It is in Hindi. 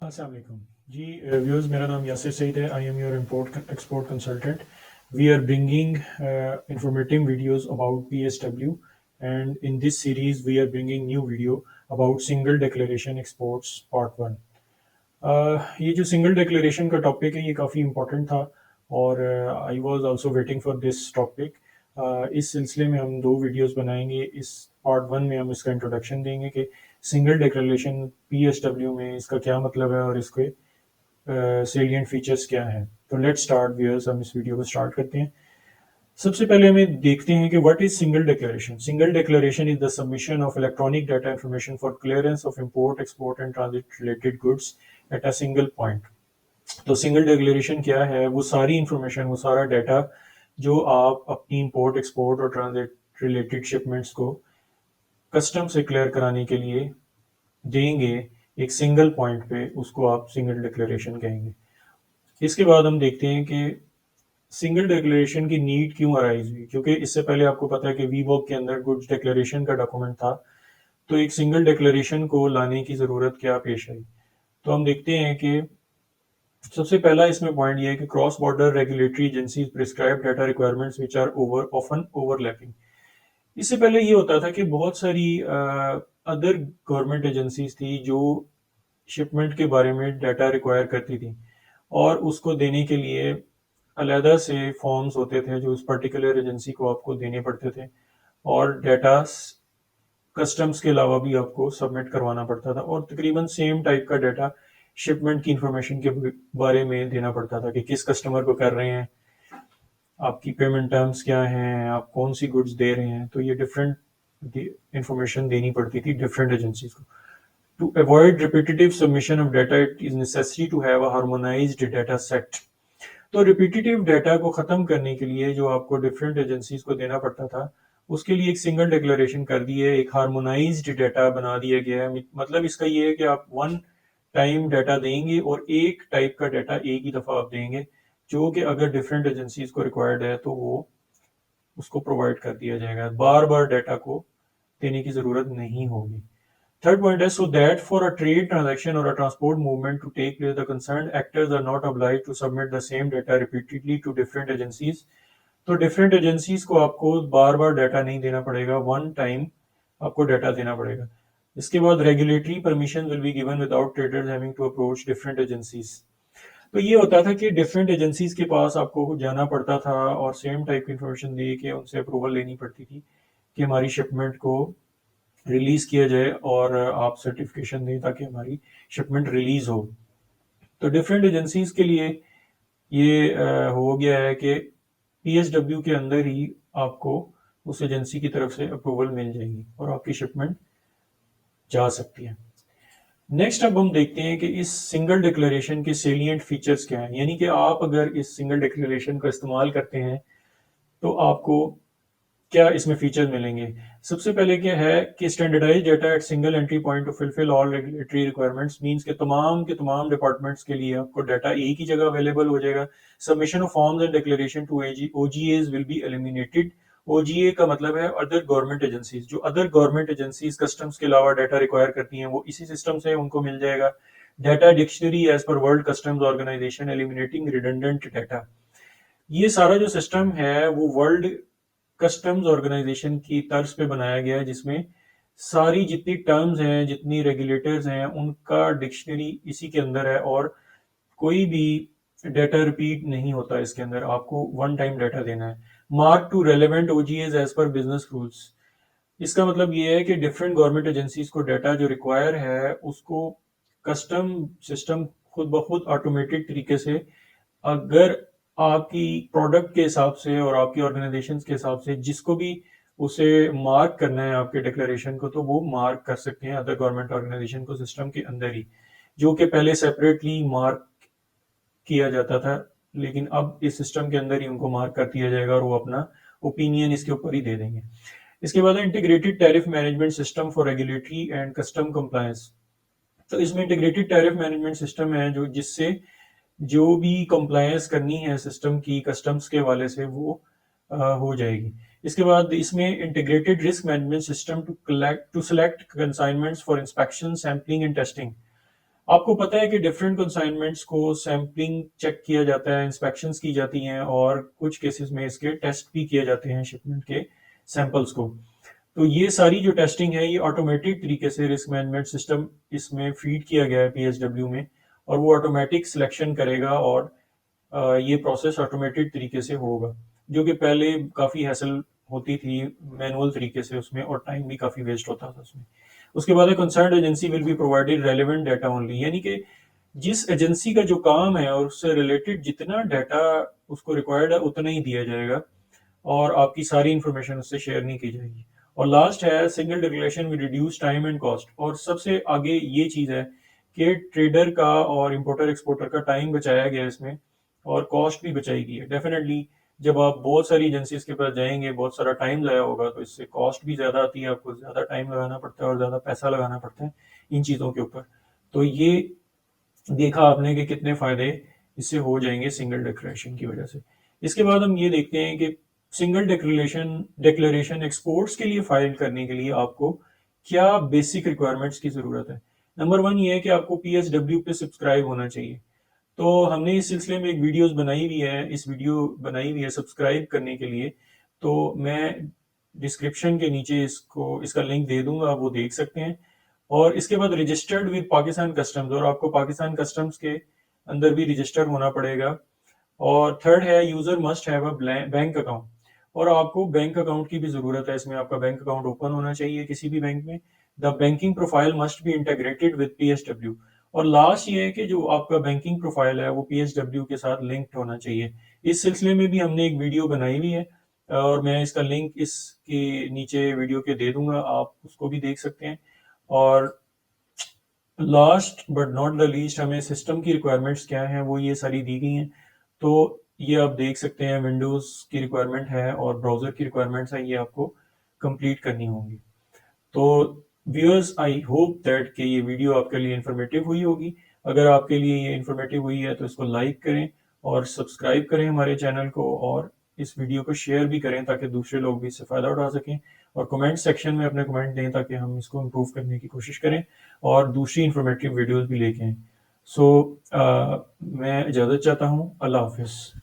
अस्सलाम वालेकुम जी व्यूअर्स, मेरा नाम यासिर सईद है. I am your import export consultant. We are bringing informative videos about PSW, and in this series we are bringing new video about single declaration exports part 1. ये जो सिंगल डिक्लेरेशन का टॉपिक है ये काफ़ी इम्पोर्टेंट था और I was also waiting for this topic. इस सिलसिले में हम दो वीडियोस बनाएंगे. इस पार्ट 1 में हम इसका इंट्रोडक्शन देंगे कि सिंगल डिक्लेरेशन PSW में इसका क्या मतलब है और इसके सेलिएंट फीचर्स क्या हैं. तो लेट्स स्टार्ट व्यूअर्स, हम इस वीडियो को स्टार्ट करते हैं. सबसे पहले हमें देखते हैं कि what is single declaration. Single declaration is the submission of electronic data information for clearance of import, export and transit related goods at a single point. तो सिंगल डिक्लेरेशन क्या है? वो सारी इंफॉर्मेशन, वो सारा डाटा जो आप अपनी इंपोर्ट, एक्सपोर्ट और ट्रांजिट रिलेटेड शिपमेंट्स को कस्टम से क्लियर कराने के लिए देंगे एक सिंगल पॉइंट पे, उसको आप सिंगल डिक्लेरेशन कहेंगे. इसके बाद हम देखते हैं कि सिंगल डिक्लेरेशन की नीड क्यों अराइज हुई. क्योंकि इससे पहले आपको पता है कि वीवॉक के अंदर गुड्स डिक्लेरेशन का डॉक्यूमेंट था, तो एक सिंगल डिक्लेरेशन को लाने की ज़रूरत क्या पेश आई. तो हम देखते हैं कि सबसे पहला इसमें पॉइंट ये है कि cross border regulatory agencies prescribe data requirements which are often overlapping. इससे पहले ये होता था कि बहुत सारी अदर गवर्नमेंट एजेंसीज थी जो शिपमेंट के बारे में डाटा रिक्वायर करती थी और उसको देने के लिए अलहदा से फॉर्म्स होते थे जो उस पर्टिकुलर एजेंसी को आपको देने पड़ते थे, और डाटा कस्टम्स के अलावा भी आपको सबमिट करवाना पड़ता था, और तकरीबन सेम टाइप का डाटा शिपमेंट की इंफॉर्मेशन के बारे में देना पड़ता था कि किस कस्टमर को कर रहे हैं, आपकी पेमेंट टर्म्स क्या हैं, आप कौन सी गुड्स दे रहे हैं. तो ये डिफरेंट इंफॉर्मेशन देनी पड़ती थी डिफरेंट एजेंसीज को. To avoid repetitive submission of data, it is necessary to have a harmonized data set. तो रिपीटेटिव डाटा को ख़त्म करने के लिए जो आपको डिफरेंट एजेंसीज को देना पड़ता था, उसके लिए एक सिंगल डिक्लेरेशन कर दी है, एक हार्मोनाइज्ड डाटा बना दिया गया है. मतलब इसका ये है कि आप वन टाइम डाटा देंगे और एक टाइप का डाटा एक ही दफ़ा आप देंगे, जो कि अगर डिफरेंट एजेंसीज को रिक्वायर्ड है तो वो उसको प्रोवाइड कर दिया जाएगा. बार बार डाटा को देने की ज़रूरत नहीं होगी. Third point is so that for a trade transaction or a transport movement to take place, the concerned actors are not obliged to submit the same data repeatedly to different agencies. तो different agencies को आपको बार बार डाटा नहीं देना पड़ेगा, one time आपको डाटा देना पड़ेगा. इसके बाद regulatory permission will be given without traders having to approach different agencies. तो ये होता था कि डिफरेंट एजेंसीज के पास आपको जाना पड़ता था और सेम टाइप की इंफॉर्मेशन दे के उनसे अप्रूवल लेनी पड़ती थी कि हमारी शिपमेंट को रिलीज किया जाए और आप सर्टिफिकेशन दें ताकि हमारी शिपमेंट रिलीज हो. तो डिफरेंट एजेंसीज के लिए ये हो गया है कि PSW के अंदर ही आपको उस एजेंसी की तरफ से अप्रूवल मिल जाएगी और आपकी शिपमेंट जा सकती है. नेक्स्ट अब हम देखते हैं कि इस सिंगल डिक्लेरेशन के सेलिएंट फीचर्स क्या हैं. यानी कि आप अगर इस सिंगल डिक्लेरेशन का इस्तेमाल करते हैं तो आपको क्या इसमें फीचर मिलेंगे. सबसे पहले क्या है कि standardise data at single entry point to fulfil all regulatory requirements means के तमाम डिपार्टमेंट्स के लिए आपको डाटा एक ही जगह अवेलेबल हो जाएगा. Submission of forms and declaration to OGAs will be eliminated. OGA का मतलब है अदर गवर्नमेंट एजेंसीज. जो अदर गवर्नमेंट एजेंसीज कस्टम्स के अलावा डाटा रिक्वायर करती हैं वो इसी सिस्टम से उनको मिल जाएगा. Data dictionary as per world customs organisation, eliminating redundant data. ये सारा जो सिस्टम है वो वर्ल्ड कस्टम्स ऑर्गेनाइजेशन की तर्ज पे बनाया गया है, जिसमें सारी जितनी टर्म्स हैं, जितनी रेगुलेटर्स हैं, उनका डिक्शनरी इसी के अंदर है और कोई भी डाटा रिपीट नहीं होता इसके अंदर. आपको वन टाइम डाटा देना है. Mark to relevant OGAs as per business rules. इसका मतलब ये है कि डिफरेंट गवर्नमेंट एजेंसीज को डाटा जो रिक्वायर है उसको कस्टम सिस्टम खुद ब खुद ऑटोमेटेड तरीके से, अगर आपकी प्रोडक्ट के हिसाब से और आपकी ऑर्गेनाइजेशन के हिसाब से जिसको भी उसे मार्क करना है आपके डिक्लेरेशन को, तो वो मार्क कर सकते हैं अदर गवर्नमेंट ऑर्गेनाइजेशन को सिस्टम के अंदर ही, जो कि पहले सेपरेटली मार्क किया जाता था, लेकिन अब इस सिस्टम के अंदर ही उनको मार्क कर दिया जाएगा और वो अपना ओपिनियन इसके ऊपर ही दे देंगे. इसके बाद integrated tariff management system for regulatory and custom compliance. तो इसमें इंटीग्रेटेड टैरिफ मैनेजमेंट सिस्टम है जो जिससे जो भी कंप्लायंस करनी है सिस्टम की कस्टम्स के हवाले से वो हो जाएगी. इसके बाद इसमें integrated risk management system to select consignments for inspection, sampling and testing. आपको पता है कि डिफरेंट कंसाइनमेंट्स को सैम्पलिंग चेक किया जाता है, इंस्पेक्शंस की जाती हैं और कुछ केसेस में इसके टेस्ट भी किए जाते हैं शिपमेंट के सैंपल्स को। तो ये सारी जो टेस्टिंग है ये ऑटोमेटेड तरीके से रिस्क मैनेजमेंट सिस्टम इसमें फीड किया गया है पीएसडब्ल्यू में, और वो ऑटोमेटिक सिलेक्शन करेगा और ये प्रोसेस ऑटोमेटेड तरीके से होगा, जो कि पहले काफ़ी हैसल होती थी मैनुअल तरीके से उसमें, और टाइम भी काफ़ी वेस्ट होता था उसमें। उसके बाद concern agency will be provided relevant data only, यानी कि जिस एजेंसी का जो काम है और उससे रिलेटेड जितना डाटा उसको रिक्वायर्ड है उतना ही दिया जाएगा, और आपकी सारी इंफॉर्मेशन उससे शेयर नहीं की जाएगी। और लास्ट है single declaration with reduce time and cost, और सबसे आगे ये चीज़ है कि ट्रेडर का और इंपोर्टर एक्सपोर्टर का टाइम बचाया गया इसमें, और कॉस्ट भी बचाई गई है। डेफिनेटली जब आप बहुत सारी एजेंसीज के पास जाएंगे बहुत सारा टाइम ज़ाया होगा, तो इससे कॉस्ट भी ज़्यादा आती है, आपको ज़्यादा टाइम लगाना पड़ता है और ज़्यादा पैसा लगाना पड़ता है इन चीज़ों के ऊपर। तो ये देखा आपने कि कितने फायदे इससे हो जाएंगे सिंगल डिक्लेरेशन की वजह से। इसके बाद हम ये देखते हैं कि सिंगल डिक्लेरेशन डिक्लेरेशन एक्सपोर्ट्स के लिए फाइल करने के लिए आपको क्या बेसिक रिक्वायरमेंट्स की ज़रूरत है। नंबर वन ये है कि आपको पीएसडब्ल्यू पे सब्सक्राइब होना चाहिए। तो हमने इस सिलसिले में एक वीडियोस बनाई हुई है, इस वीडियो बनाई हुई है सब्सक्राइब करने के लिए, तो मैं डिस्क्रिप्शन के नीचे इसका लिंक दे दूंगा, आप वो देख सकते हैं। और इसके बाद रजिस्टर्ड विद पाकिस्तान कस्टम्स, और आपको पाकिस्तान कस्टम्स के अंदर भी रजिस्टर होना पड़ेगा। और थर्ड है user must have a bank account, और आपको बैंक अकाउंट की भी जरूरत है इसमें, आपका बैंक अकाउंट ओपन होना चाहिए किसी भी बैंक में। The banking profile must be integrated with PSW, और लास्ट ये है कि जो आपका बैंकिंग प्रोफाइल है वो पीएसडब्ल्यू के साथ लिंक्ड होना चाहिए। इस सिलसिले में भी हमने एक वीडियो बनाई हुई है, और मैं इसका लिंक इसके नीचे वीडियो के दे दूंगा, आप उसको भी देख सकते हैं। और last but not the least हमें सिस्टम की रिक्वायरमेंट्स क्या हैं वो ये सारी दी गई हैं। तो ये आप देख सकते हैं, विंडोज़ की रिक्वायरमेंट है और ब्राउज़र की रिक्वायरमेंट्स हैं, ये आपको कंप्लीट करनी होंगी। तो व्यूअर्स, आई होप दैट कि ये वीडियो आपके लिए इन्फॉर्मेटिव हुई होगी। अगर आपके लिए ये इन्फॉर्मेटिव हुई है तो इसको लाइक करें और सब्सक्राइब करें हमारे चैनल को, और इस वीडियो को शेयर भी करें ताकि दूसरे लोग भी इससे फ़ायदा उठा सकें। और कमेंट सेक्शन में अपने कमेंट दें ताकि हम इसको इम्प्रूव करने की कोशिश करें और दूसरी इन्फॉर्मेटिव वीडियोज़ भी लेके आएँ। सो मैं इजाज़त चाहता हूँ। अल्लाह हाफिज़।